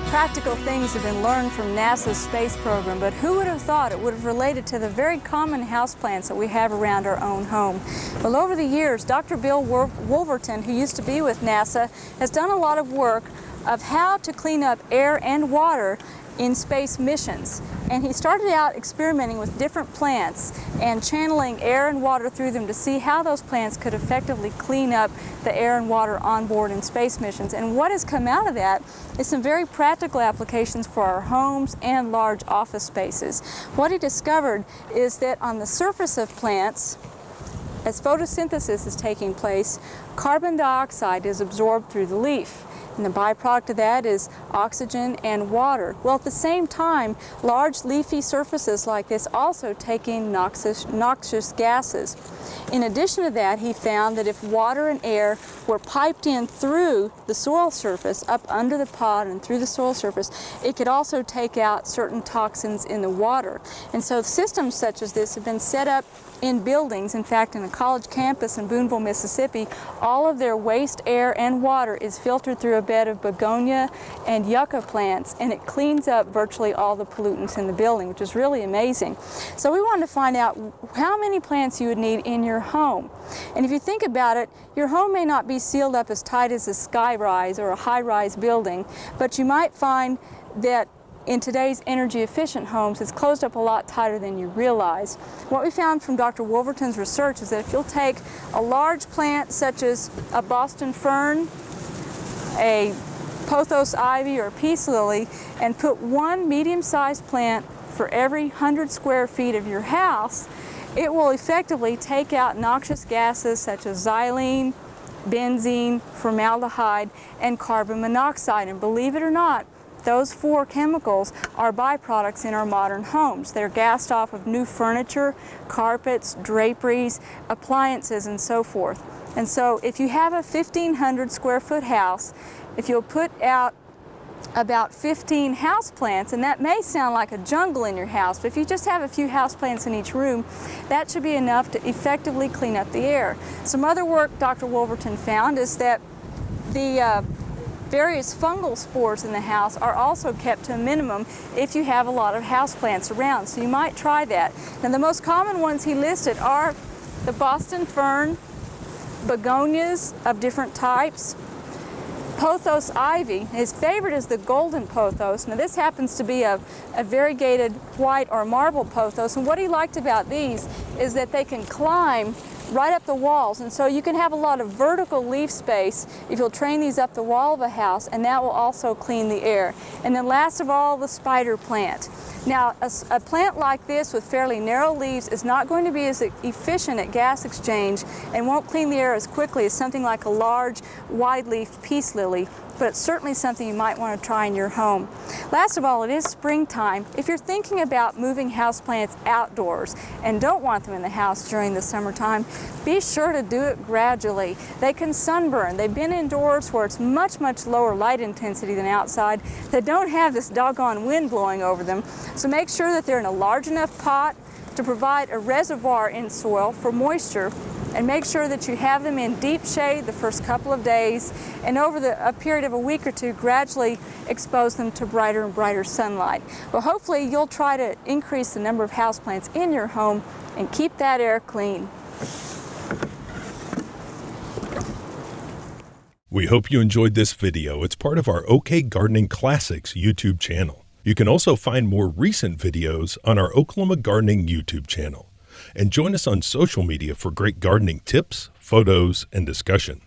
practical things have been learned from NASA's space program, but who would have thought it would have related to the very common houseplants that we have around our own home? Well, over the years, Dr. Bill Wolverton, who used to be with NASA, has done a lot of work of how to clean up air and water in space missions. And he started out experimenting with different plants and channeling air and water through them to see how those plants could effectively clean up the air and water on board in space missions. And what has come out of that is some very practical applications for our homes and large office spaces. What he discovered is that on the surface of plants, as photosynthesis is taking place, carbon dioxide is absorbed through the leaf. And the byproduct of that is oxygen and water. Well, at the same time, large leafy surfaces like this also take in noxious gases. In addition to that, he found that if water and air were piped in through the soil surface, up under the pot and through the soil surface, it could also take out certain toxins in the water. And so systems such as this have been set up in buildings. In fact, in a college campus in Boonville, Mississippi, all of their waste air and water is filtered through a bed of begonia and yucca plants, and it cleans up virtually all the pollutants in the building, which is really amazing. So we wanted to find out how many plants you would need in your home. And if you think about it, your home may not be sealed up as tight as a skyrise or a high-rise building, but you might find that in today's energy-efficient homes, it's closed up a lot tighter than you realize. What we found from Dr. Wolverton's research is that if you'll take a large plant such as a Boston fern, a pothos ivy, or a peace lily, and put one medium-sized plant for every 100 square feet of your house, it will effectively take out noxious gases such as xylene, benzene, formaldehyde, and carbon monoxide. And believe it or not, those four chemicals are byproducts in our modern homes. They're gassed off of new furniture, carpets, draperies, appliances, and so forth. And so if you have a 1,500 square foot house, if you'll put out about 15 houseplants, and that may sound like a jungle in your house, but if you just have a few houseplants in each room, that should be enough to effectively clean up the air. Some other work Dr. Wolverton found is that the various fungal spores in the house are also kept to a minimum if you have a lot of houseplants around, so you might try that. Now, the most common ones he listed are the Boston fern, begonias of different types, pothos ivy. His favorite is the golden pothos. Now, this happens to be a variegated white or marble pothos, and what he liked about these is that they can climb right up the walls, and so you can have a lot of vertical leaf space if you'll train these up the wall of a house, and that will also clean the air. And then last of all, the spider plant. Now, a plant like this with fairly narrow leaves is not going to be as efficient at gas exchange and won't clean the air as quickly as something like a large wide-leaf peace lily, but it's certainly something you might want to try in your home. Last of all, it is springtime. If you're thinking about moving houseplants outdoors and don't want them in the house during the summertime, be sure to do it gradually. They can sunburn. They've been indoors where it's much, much lower light intensity than outside. They don't have this doggone wind blowing over them. So make sure that they're in a large enough pot to provide a reservoir in soil for moisture, and make sure that you have them in deep shade the first couple of days, and over a period of a week or two, gradually expose them to brighter and brighter sunlight. Well, hopefully you'll try to increase the number of houseplants in your home and keep that air clean. We hope you enjoyed this video. It's part of our OK Gardening Classics YouTube channel. You can also find more recent videos on our Oklahoma Gardening YouTube channel. And join us on social media for great gardening tips, photos, and discussion.